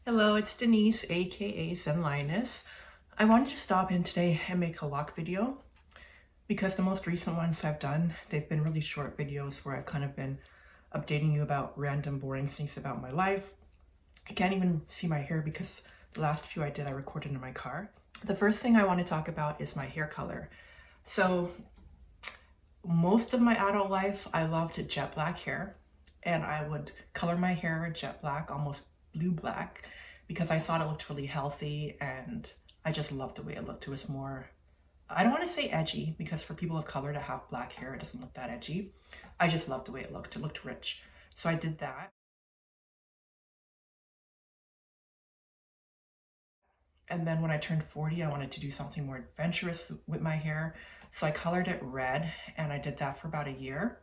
Hello, it's Denise, aka Zen Lioness. I wanted to stop in today and make a lock video because the most recent ones I've done, they've been really short videos where I've kind of been updating you about random boring things about my life. I can't even see my hair because the last few I did I recorded in my car. The first thing I want to talk about is my hair color. So most of my adult life I loved jet black hair, and I would color my hair jet black, almost blue black, because I thought it looked really healthy and I just loved the way it looked. It was more, I don't want to say edgy, because for people of color to have black hair, it doesn't look that edgy. I just loved the way it looked. It looked rich. So I did that. And then when I turned 40, I wanted to do something more adventurous with my hair. So I colored it red, and I did that for about a year.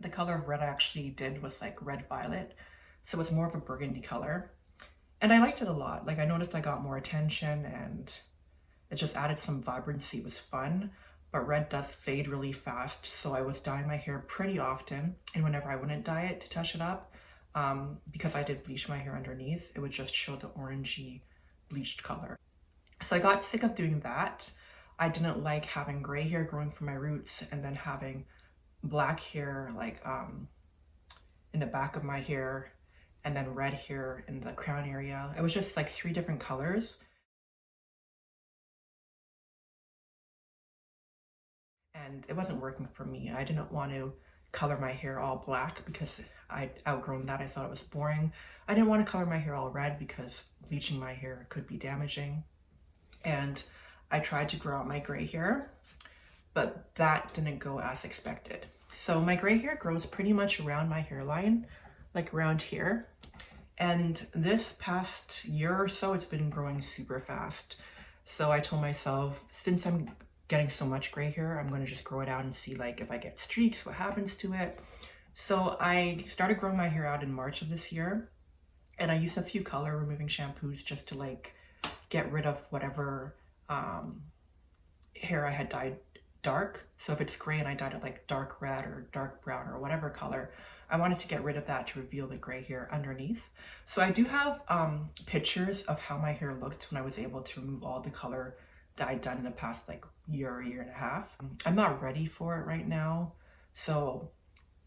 The color of red I actually did was like red violet, so it's more of a burgundy color, and I liked it a lot. Like, I noticed I got more attention and it just added some vibrancy. It was fun, but red does fade really fast, so I was dyeing my hair pretty often, and whenever I wouldn't dye it to touch it up, because I did bleach my hair underneath, it would just show the orangey bleached color. So I got sick of doing that. I didn't like having gray hair growing from my roots and then having black hair like in the back of my hair, and then red hair in the crown area. It was just like three different colors, and it wasn't working for me. I didn't want to color my hair all black because I'd outgrown that. I thought it was boring. I didn't want to color my hair all red because bleaching my hair could be damaging. And I tried to grow out my gray hair, but that didn't go as expected. So my gray hair grows pretty much around my hairline, like around here. And this past year or so, it's been growing super fast. So I told myself, since I'm getting so much gray hair, I'm gonna just grow it out and see like if I get streaks, what happens to it. So I started growing my hair out in March of this year, and I used a few color removing shampoos just to like get rid of whatever hair I had dyed dark. So if it's gray and I dyed it like dark red or dark brown or whatever color, I wanted to get rid of that to reveal the gray hair underneath. So I do have pictures of how my hair looked when I was able to remove all the color that I'd done in the past like year or year and a half. I'm not ready for it right now, so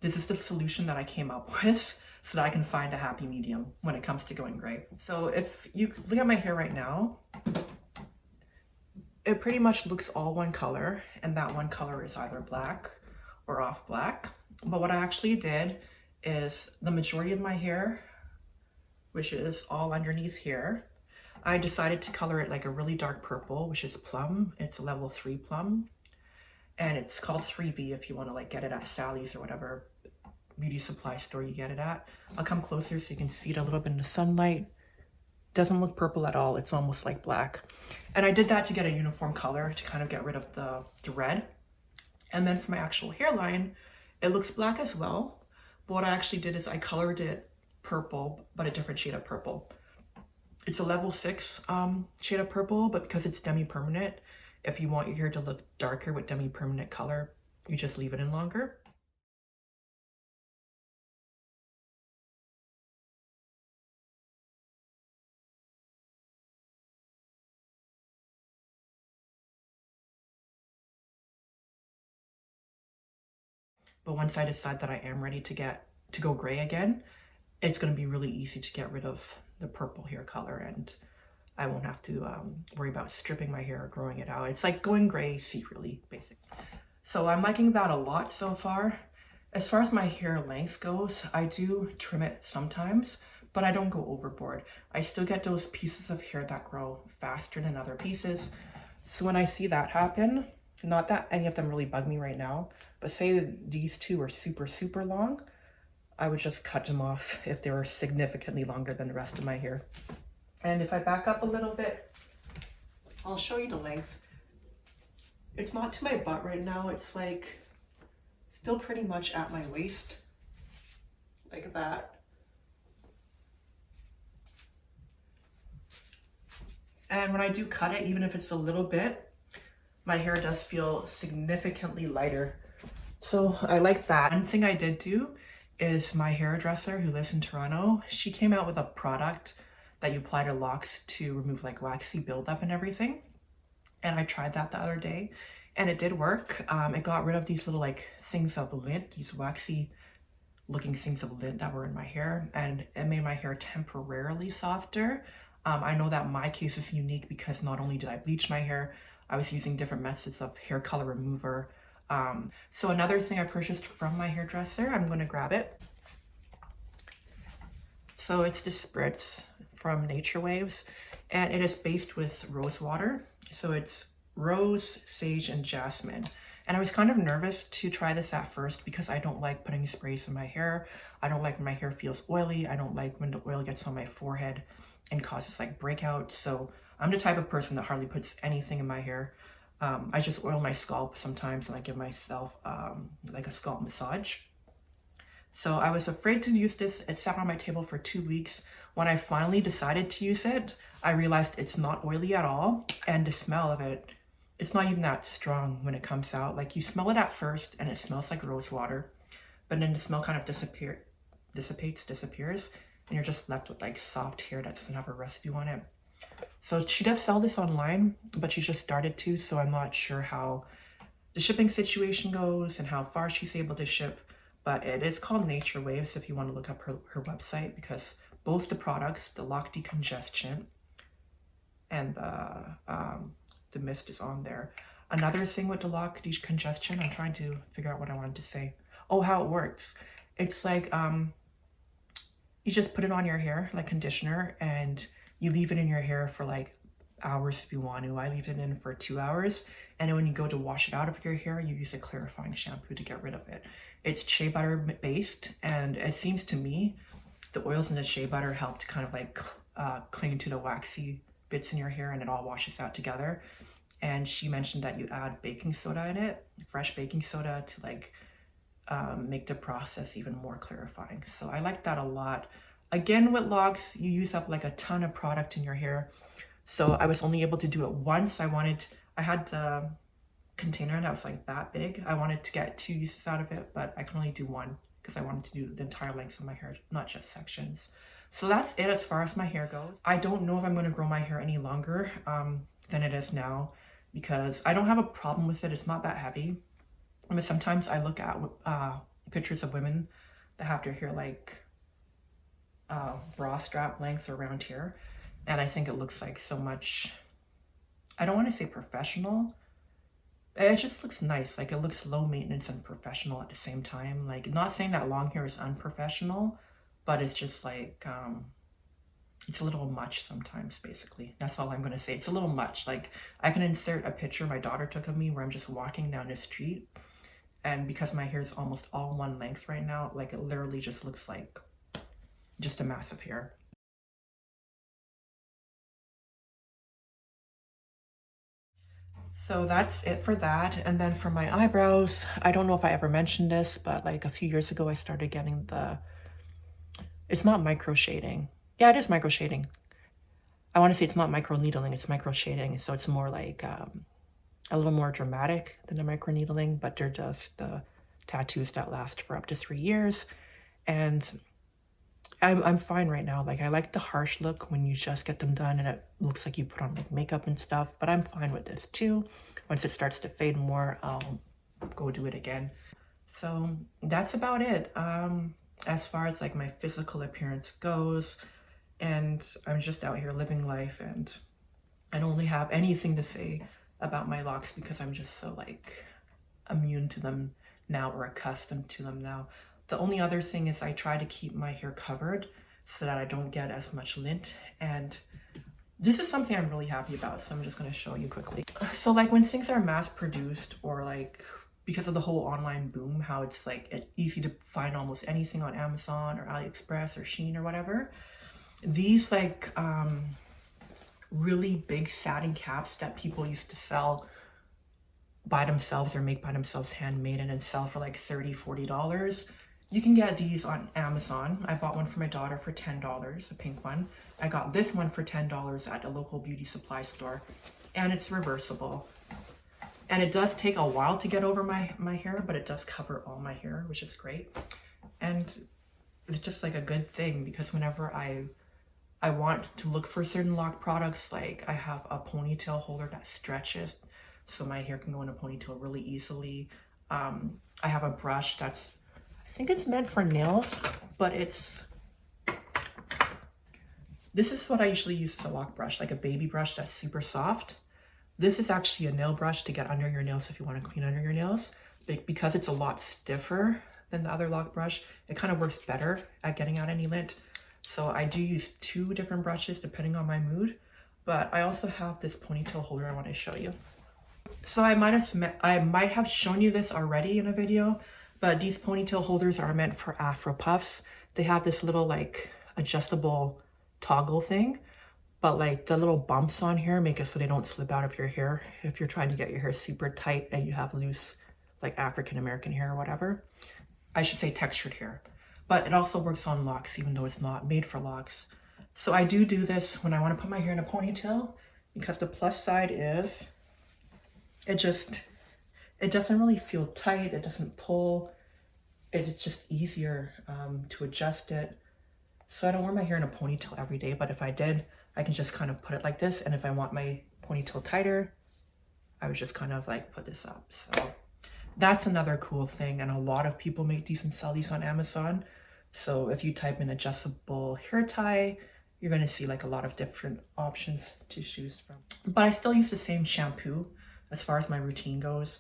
this is the solution that I came up with so that I can find a happy medium when it comes to going gray. So if you look at my hair right now, it pretty much looks all one color, and that one color is either black or off black. But what I actually did is the majority of my hair, which is all underneath here, I decided to color it like a really dark purple, which is plum. It's a level 3 plum, and it's called 3V if you want to like get it at Sally's or whatever beauty supply store you get it at. I'll come closer so you can see it a little bit in the sunlight. Doesn't look purple at all. It's almost like black. And I did that to get a uniform color to kind of get rid of the red. And then for my actual hairline, it looks black as well. But what I actually did is I colored it purple, but a different shade of purple. It's a level 6 shade of purple, but because it's demi-permanent, if you want your hair to look darker with demi-permanent color, you just leave it in longer. But once I decide that I am ready to go gray again, it's going to be really easy to get rid of the purple hair color, and I won't have to worry about stripping my hair or growing it out. It's like going gray secretly, basically. So I'm liking that a lot so far. As far as my hair length goes, I do trim it sometimes, but I don't go overboard. I still get those pieces of hair that grow faster than other pieces. So when I see that happen, not that any of them really bug me right now, but say these two are super, super long, I would just cut them off if they were significantly longer than the rest of my hair. And if I back up a little bit, I'll show you the length. It's not to my butt right now. It's like still pretty much at my waist, like that. And when I do cut it, even if it's a little bit, my hair does feel significantly lighter So I like that. One thing I did do is my hairdresser who lives in Toronto, she came out with a product that you apply to locks to remove like waxy buildup and everything. And I tried that the other day and it did work. It got rid of these little like things of lint, these waxy looking things of lint that were in my hair, and it made my hair temporarily softer. I know that my case is unique because not only did I bleach my hair, I was using different methods of hair color remover. So another thing I purchased from my hairdresser, I'm going to grab it. So it's this spritz from Nature Waves, and it is based with rose water. So it's rose, sage, and jasmine. And I was kind of nervous to try this at first because I don't like putting sprays in my hair. I don't like when my hair feels oily. I don't like when the oil gets on my forehead and causes like breakouts. So I'm the type of person that hardly puts anything in my hair. I just oil my scalp sometimes and I give myself like a scalp massage. So I was afraid to use this. It sat on my table for 2 weeks. When I finally decided to use it, I realized it's not oily at all. And the smell of it, it's not even that strong when it comes out. Like you smell it at first and it smells like rose water, but then the smell kind of disappears, and you're just left with like soft hair that doesn't have a residue on it. So she does sell this online, but she just started to, so I'm not sure how the shipping situation goes and how far she's able to ship. But it is called Nature Waves if you want to look up her website, because both the products, the Loc decongestion and the mist is on there. Another thing with the Loc decongestion, I'm trying to figure out what I wanted to say. Oh, how it works. It's like you just put it on your hair like conditioner and you leave it in your hair for like hours if you want to. I leave it in for 2 hours, and then when you go to wash it out of your hair, you use a clarifying shampoo to get rid of it. It's shea butter based, and it seems to me the oils in the shea butter help to kind of like cling to the waxy bits in your hair, and it all washes out together. And she mentioned that you add baking soda in it, fresh baking soda, to like make the process even more clarifying. So I like that a lot. Again, with Locs, you use up like a ton of product in your hair. So I was only able to do it once. I had the container that was like that big. I wanted to get 2 uses out of it, but I can only do one because I wanted to do the entire length of my hair, not just sections. So that's it as far as my hair goes. I don't know if I'm going to grow my hair any longer than it is now, because I don't have a problem with it. It's not that heavy. I mean, sometimes I look at pictures of women that have their hair like bra strap length around here, and I think it looks like so much, I don't want to say professional, it just looks nice. Like it looks low maintenance and professional at the same time. Like, not saying that long hair is unprofessional, but it's just like it's a little much sometimes. Basically, that's all I'm going to say. It's a little much. Like, I can insert a picture my daughter took of me where I'm just walking down the street, and because my hair is almost all one length right now, like it literally just looks like just a mass of hair. So that's it for that. And then for my eyebrows, I don't know if I ever mentioned this, but like a few years ago, I started getting it's not micro shading. Yeah, it is micro shading. I want to say it's not micro needling, it's micro shading. So it's more like a little more dramatic than the micro needling, but they're just tattoos that last for up to 3 years. And I'm fine right now. Like, I like the harsh look when you just get them done and it looks like you put on like makeup and stuff, but I'm fine with this too. Once it starts to fade more, I'll go do it again. So that's about it as far as like my physical appearance goes. And I'm just out here living life, and I don't really have anything to say about my locks because I'm just so like immune to them now, or accustomed to them now. The only other thing is I try to keep my hair covered so that I don't get as much lint, and this is something I'm really happy about, so I'm just going to show you quickly. So like when things are mass produced, or like because of the whole online boom, how it's like easy to find almost anything on Amazon or AliExpress or Shein or whatever, these like really big satin caps that people used to sell by themselves or make by themselves handmade and then sell for like $30-$40. You can get these on Amazon. I bought one for my daughter for $10, a pink one. I got this one for $10 at a local beauty supply store, and it's reversible. And it does take a while to get over my hair, but it does cover all my hair, which is great. And it's just like a good thing because whenever I want to look for certain lock products, like I have a ponytail holder that stretches so my hair can go in a ponytail really easily. I have a brush that's, I think it's meant for nails, but this is what I usually use as a lock brush, like a baby brush that's super soft. This is actually a nail brush to get under your nails if you want to clean under your nails. Because it's a lot stiffer than the other lock brush, it kind of works better at getting out any lint. So I do use 2 different brushes depending on my mood, but I also have this ponytail holder I want to show you. So I might have shown you this already in a video, but these ponytail holders are meant for afro puffs. They have this little like adjustable toggle thing, but like the little bumps on here make it so they don't slip out of your hair if you're trying to get your hair super tight and you have loose like African American hair or whatever. I should say textured hair. But it also works on locks, even though it's not made for locks. So I do this when I want to put my hair in a ponytail, because the plus side is it doesn't really feel tight. It doesn't pull. It's just easier to adjust it. So I don't wear my hair in a ponytail every day, but if I did, I can just kind of put it like this. And if I want my ponytail tighter, I would just kind of like put this up. So that's another cool thing. And a lot of people make these and sell these on Amazon. So if you type in adjustable hair tie, you're going to see like a lot of different options to choose from. But I still use the same shampoo as far as my routine goes.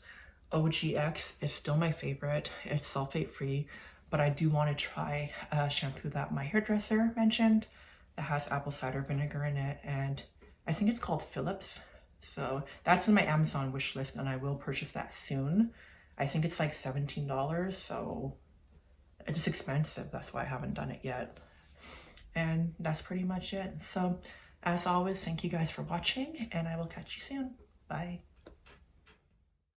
OGX is still my favorite. It's sulfate free, but I do want to try a shampoo that my hairdresser mentioned that has apple cider vinegar in it, and I think it's called Phillips. So that's in my Amazon wish list, and I will purchase that soon. I think it's like $17, so it's expensive. That's why I haven't done it yet. And that's pretty much it. So as always, thank you guys for watching, and I will catch you soon. Bye.